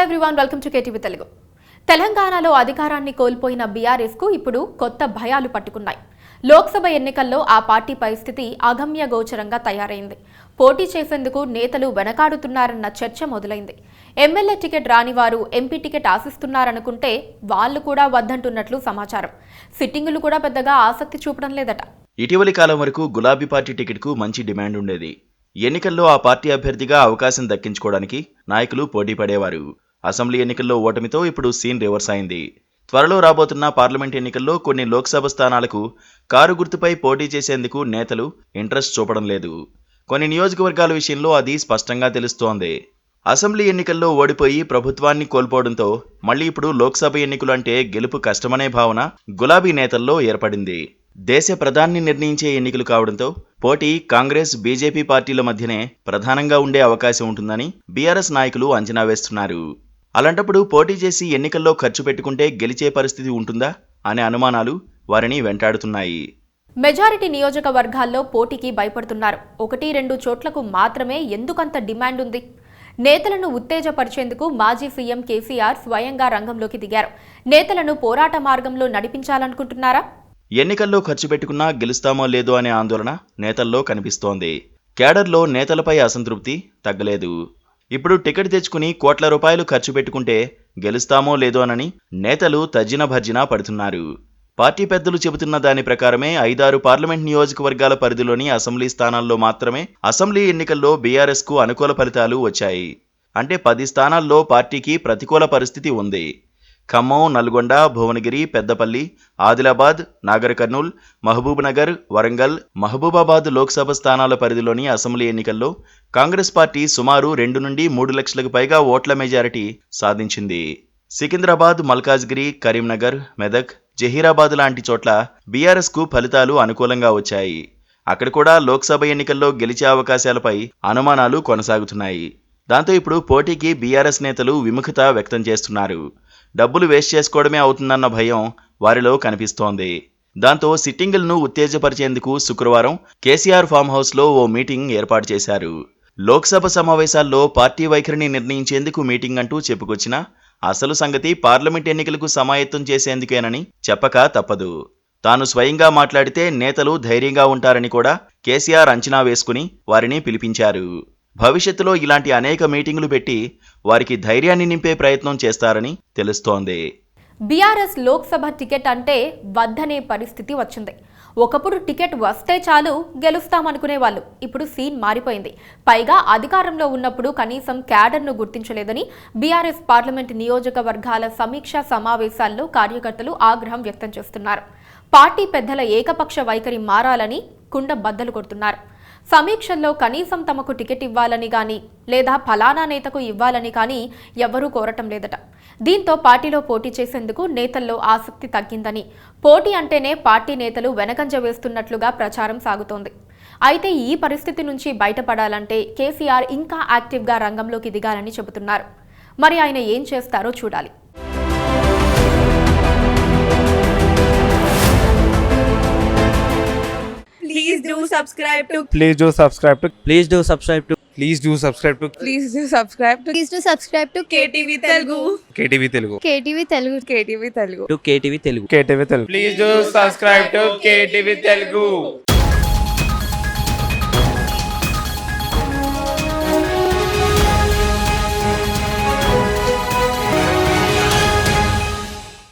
Everyone, welcome to KTV Telugu. తెలంగాణలో అధికారాన్ని కోల్పోయిన బీఆర్ఎస్ కు ఇప్పుడు కొత్త భయాలు పట్టుకున్నాయి. లోక్సభ ఎన్నికల్లో ఆ పార్టీ పరిస్థితి అగమ్య గోచరంగా తయారైంది. పోటీ చేసేందుకు నేతలు వెనకాడుతున్నారన్న చర్చ మొదలైంది. ఎమ్మెల్యే టికెట్ రాని వారు ఎంపీ టికెట్ ఆశిస్తున్నారనుకుంటే వాళ్లు కూడా వద్దంటున్నట్లు సమాచారం. సిట్టింగులు కూడా పెద్దగా ఆసక్తి చూపడం లేదట. ఇటీవలి కాలం వరకు గులాబీ పార్టీ టికెట్కు మంచి డిమాండ్ ఉండేది. ఎన్నికల్లో ఆ పార్టీ అభ్యర్థిగా అవకాశం దక్కించుకోవడానికి నాయకులు పోటీ పడేవారు. అసెంబ్లీ ఎన్నికల్లో ఓటమితో ఇప్పుడు సీన్ రివర్స్ అయింది. త్వరలో రాబోతున్న పార్లమెంట్ ఎన్నికల్లో కొన్ని లోక్సభ స్థానాలకు కారు గుర్తుపై పోటీ చేసేందుకు నేతలు ఇంట్రెస్ట్ చూపడం లేదు. కొన్ని నియోజకవర్గాల విషయంలో అది స్పష్టంగా తెలుస్తోంది. అసెంబ్లీ ఎన్నికల్లో ఓడిపోయి ప్రభుత్వాన్ని కోల్పోవడంతో మళ్లీ ఇప్పుడు లోక్సభ ఎన్నికలు అంటే గెలుపు కష్టమనే భావన గులాబీ నేతల్లో ఏర్పడింది. దేశ ప్రధాని నిర్ణయించే ఎన్నికలు కావడంతో పోటీ కాంగ్రెస్, బీజేపీ పార్టీల మధ్యనే ప్రధానంగా ఉండే అవకాశం ఉంటుందని బీఆర్ఎస్ నాయకులు అంచనా వేస్తున్నారు. అలాంటప్పుడు పోటీ చేసి ఎన్నికల్లో ఖర్చు పెట్టుకుంటే గెలిచే పరిస్థితి ఉంటుందా అనే అనుమానాలు వారిని వెంటాడుతున్నాయి. మెజారిటీ నియోజకవర్గాల్లో పోటీకి భయపడుతున్నారు. 1-2 చోట్లకు మాత్రమే ఎందుకంత డిమాండ్ ఉంది? నేతలను ఉత్తేజపరిచేందుకు మాజీ సీఎం కేసీఆర్ స్వయంగా రంగంలోకి దిగారు. నేతలను పోరాట మార్గంలో నడిపించాలనుకుంటున్నారా? ఎన్నికల్లో ఖర్చు పెట్టుకున్నా గెలుస్తామో లేదో అనే ఆందోళన నేతల్లో కనిపిస్తోంది. కేడర్లో నేతలపై అసంతృప్తి తగ్గలేదు. ఇప్పుడు టికెట్ తెచ్చుకుని కోట్ల రూపాయలు ఖర్చు పెట్టుకుంటే గెలుస్తామో లేదోనని నేతలు తర్జన భర్జన పడుతున్నారు. పార్టీ పెద్దలు చెబుతున్న దాని ప్రకారమే 5-6 పార్లమెంట్ నియోజకవర్గాల పరిధిలోని అసెంబ్లీ స్థానాల్లో మాత్రమే అసెంబ్లీ ఎన్నికల్లో బీఆర్ఎస్కు అనుకూల ఫలితాలు వచ్చాయి. అంటే 10 స్థానాల్లో పార్టీకి ప్రతికూల పరిస్థితి ఉంది. ఖమ్మం, నల్గొండ, భువనగిరి, పెద్దపల్లి, ఆదిలాబాద్, నాగర్ కర్నూల్, మహబూబ్ నగర్, వరంగల్, మహబూబాబాద్ లోక్సభ స్థానాల పరిధిలోని అసెంబ్లీ ఎన్నికల్లో కాంగ్రెస్ పార్టీ సుమారు 2 నుండి 3 లక్షలకు పైగా ఓట్ల మెజారిటీ సాధించింది. సికింద్రాబాద్, మల్కాజ్గిరి, కరీంనగర్, మెదక్, జహీరాబాద్ లాంటి చోట్ల బీఆర్ఎస్కు ఫలితాలు అనుకూలంగా వచ్చాయి. అక్కడ కూడా లోక్సభ ఎన్నికల్లో గెలిచే అవకాశాలపై అనుమానాలు కొనసాగుతున్నాయి. దాంతో ఇప్పుడు పోటీకి బీఆర్ఎస్ నేతలు విముఖత వ్యక్తం చేస్తున్నారు. డబ్బులు వేస్ట్ చేసుకోవడమే అవుతుందన్న భయం వారిలో కనిపిస్తోంది. దాంతో సిట్టింగులను ఉత్తేజపరిచేందుకు శుక్రవారం కేసీఆర్ ఫామ్ హౌస్లో ఓ మీటింగ్ ఏర్పాటు చేశారు. లోక్సభ సమావేశాల్లో పార్టీ వైఖరిని నిర్ణయించేందుకు మీటింగ్ అంటూ చెప్పుకొచ్చినా అసలు సంగతి పార్లమెంట్ ఎన్నికలకు సమాయత్తం చేసేందుకేనని చెప్పక తప్పదు. తాను స్వయంగా మాట్లాడితే నేతలు ధైర్యంగా ఉంటారని కూడా కేసీఆర్ అంచనా వేసుకుని వారిని పిలిపించారు. భవిష్యత్తులో ఇలాంటి అనేక మీటింగులు పెట్టి వారికి ధైర్యాన్ని నింపే ప్రయత్నం చేస్తారని తెలుస్తోంది. బీఆర్ఎస్ లోక్సభ టికెట్ అంటే వద్దనే పరిస్థితి వచ్చింది. ఒకప్పుడు టికెట్ వస్తే చాలు గెలుస్తామనుకునే వాళ్ళు. ఇప్పుడు సీన్ మారిపోయింది. పైగా అధికారంలో ఉన్నప్పుడు కనీసం క్యాడర్ను గుర్తించలేదని బీఆర్ఎస్ పార్లమెంట్ నియోజకవర్గాల సమీక్షా సమావేశాల్లో కార్యకర్తలు ఆగ్రహం వ్యక్తం చేస్తున్నారు. పార్టీ పెద్దల ఏకపక్ష వైఖరి మారాలని కుండ బద్దలు కొడుతున్నారు. సమీక్షల్లో కనీసం తమకు టికెట్ ఇవ్వాలని కానీ లేదా ఫలానా నేతకు ఇవ్వాలని కానీ ఎవరూ కోరటం లేదట. దీంతో పార్టీలో పోటీ చేసేందుకు నేతల్లో ఆసక్తి తగ్గిందని, పోటీ అంటేనే పార్టీ నేతలు వెనకంజ వేస్తున్నట్లుగా ప్రచారం సాగుతోంది. అయితే ఈ పరిస్థితి నుంచి బయటపడాలంటే కేసీఆర్ ఇంకా యాక్టివ్గా రంగంలోకి దిగాలని చెబుతున్నారు. మరి ఆయన ఏం చేస్తారో చూడాలి. Please do subscribe to Please do subscribe to Please do subscribe to Please do subscribe to Please do subscribe to Please do subscribe to KTV Telugu KTV Telugu. KTV Telugu. KTV Telugu KTV Telugu. Please do subscribe to KTV Telugu.